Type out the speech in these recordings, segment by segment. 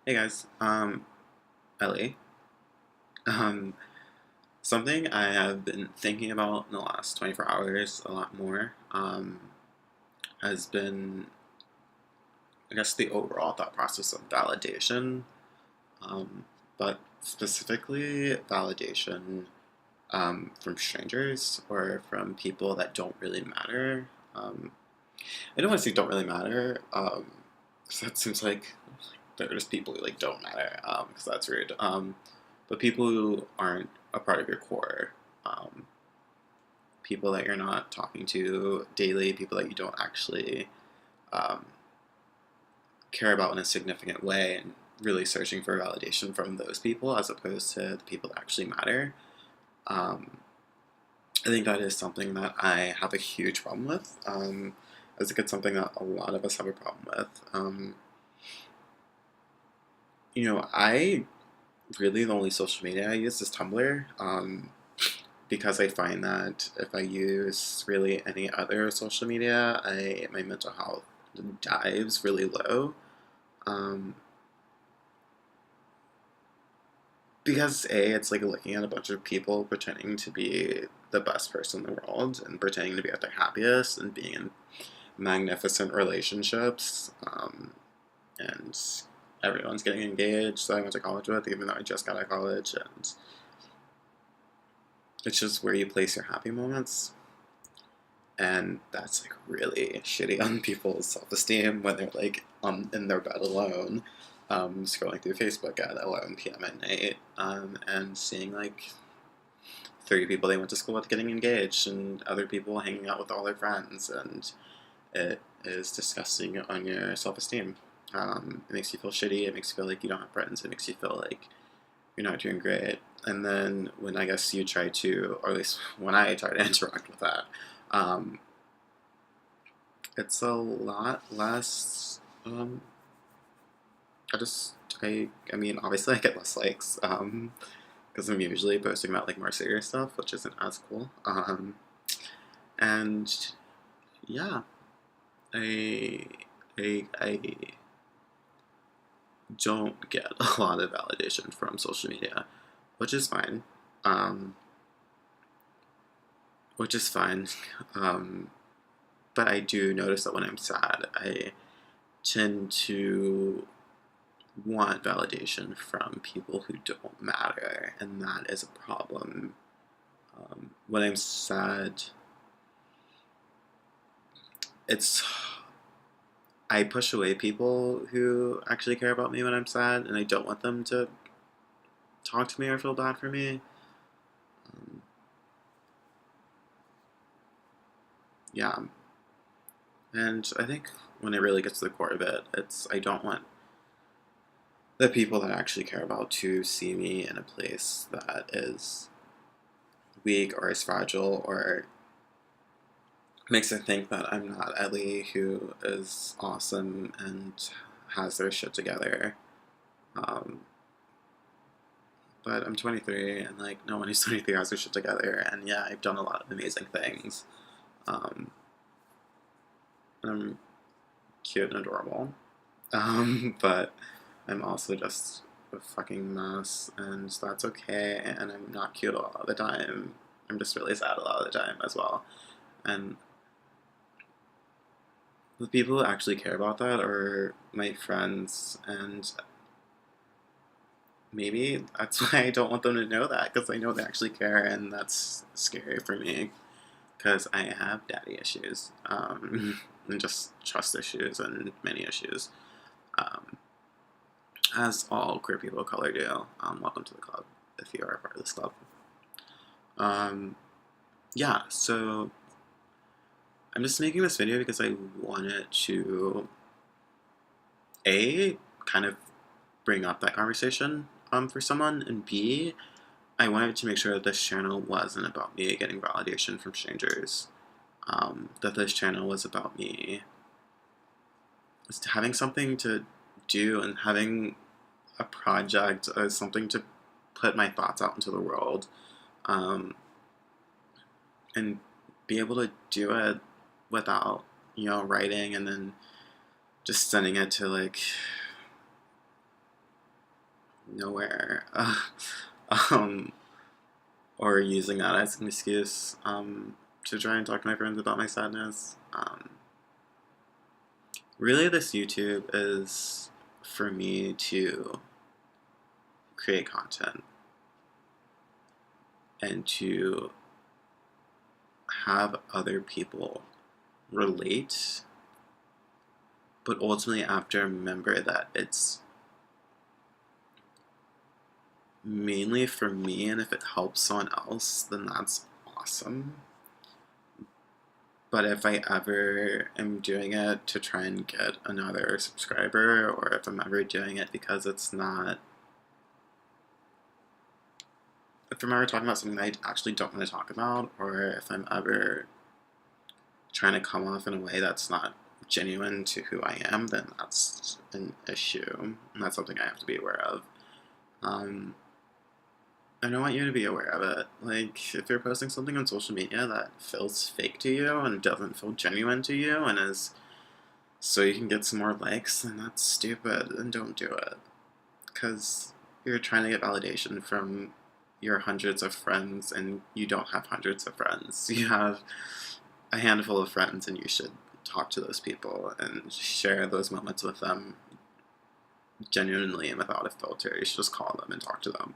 Hey guys, Ellie. Um, Something I have been thinking about in the last 24 hours a lot more, has been, I guess, the overall thought process of validation, um, but specifically validation from strangers or from people that don't really matter. Um, I don't want to say don't really matter, 'cause that seems like they're just people who like don't matter, because that's rude. But people who aren't a part of your core, um, people that you're not talking to daily, people that you don't actually um, care about in a significant way, and really searching for validation from those people as opposed to the people that actually matter. Um, I think that is something that I have a huge problem with. I think it's something that a lot of us have a problem with. I really the only social media I use is Tumblr, because I find that if I use really any other social media, my mental health dives really low. Um, because it's like looking at a bunch of people pretending to be the best person in the world and pretending to be at their happiest and being in magnificent relationships, and everyone's getting engaged that I went to college with, even though I just got out of college, and it's just where you place your happy moments. And that's like really shitty on people's self-esteem when they're like in their bed alone, scrolling through Facebook at 11 p.m. at night, and seeing like 30 people they went to school with getting engaged and other people hanging out with all their friends, and it is disgusting on your self-esteem. It makes you feel shitty. It makes you feel like you don't have friends. It makes you feel like you're not doing great. And then when I guess you try to, or at least when I try to interact with that, um, it's a lot less. I just, I mean, obviously I get less likes, because I'm usually posting about like more serious stuff, which isn't as cool. And yeah, I, I don't get a lot of validation from social media, which is fine. Um, which is fine. Um, but I do notice that when I'm sad, I tend to want validation from people who don't matter, and that is a problem. When I'm sad, it's I push away people who actually care about me when I'm sad, and I don't want them to talk to me or feel bad for me. Um, yeah, and I think when it really gets to the core of it, it's I don't want the people that I actually care about to see me in a place that is weak or is fragile or makes it think that I'm not Ellie, who is awesome and has their shit together. Um, but I'm 23, and like no one who's 23 has their shit together. And yeah, I've done a lot of amazing things. Um, I'm cute and adorable. But I'm also just a fucking mess, and that's okay. And I'm not cute a lot of the time. I'm just really sad a lot of the time as well. And the people who actually care about that are my friends, and maybe that's why I don't want them to know that, because I know they actually care, and that's scary for me because I have daddy issues, and just trust issues and many issues, um, as all queer people of color do. Welcome to the club if you are a part of this club. Um, yeah, so I'm just making this video because I wanted to a kind of bring up that conversation, for someone, and b I wanted to make sure that this channel wasn't about me getting validation from strangers. That this channel was about me just having something to do and having a project as something to put my thoughts out into the world, um, and be able to do it without, writing and then just sending it to like nowhere. Um, or using that as an excuse to try and talk to my friends about my sadness. Really, this YouTube is for me to create content and to have other people relate, but ultimately I have to remember that it's mainly for me, and if it helps someone else, then that's awesome. But if I ever am doing it to try and get another subscriber, or if I'm ever doing it because it's not, if I'm ever talking about something that I actually don't want to talk about, or if I'm ever trying to come off in a way that's not genuine to who I am, then that's an issue, and that's something I have to be aware of. Um, and I want you to be aware of it. Like, if you're posting something on social media that feels fake to you and doesn't feel genuine to you and is so you can get some more likes, then that's stupid and don't do it. Because you're trying to get validation from your hundreds of friends and you don't have hundreds of friends. You have a handful of friends and you should talk to those people and share those moments with them genuinely and without a filter. You should just call them and talk to them.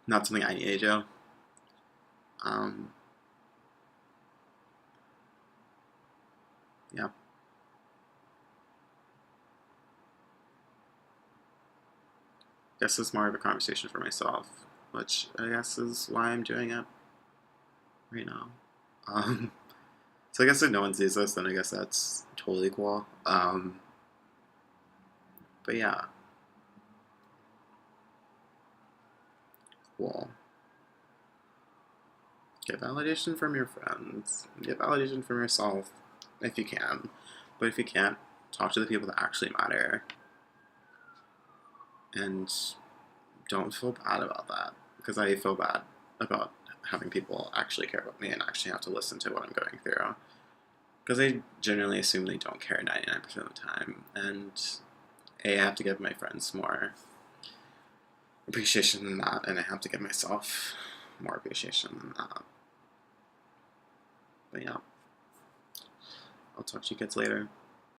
Not something I need to do. Yeah. Guess it's more of a conversation for myself, which I guess is why I'm doing it right now. Um, so I guess if no one sees this, then I guess that's totally cool. But yeah, cool. Get validation from your friends. Get validation from yourself if you can. But if you can't, talk to the people that actually matter. And don't feel bad about that. Because I feel bad about having people actually care about me and actually have to listen to what I'm going through. Because I generally assume they don't care 99% of the time. And I have to give my friends more appreciation than that, and I have to give myself more appreciation than that. But yeah, I'll talk to you kids later.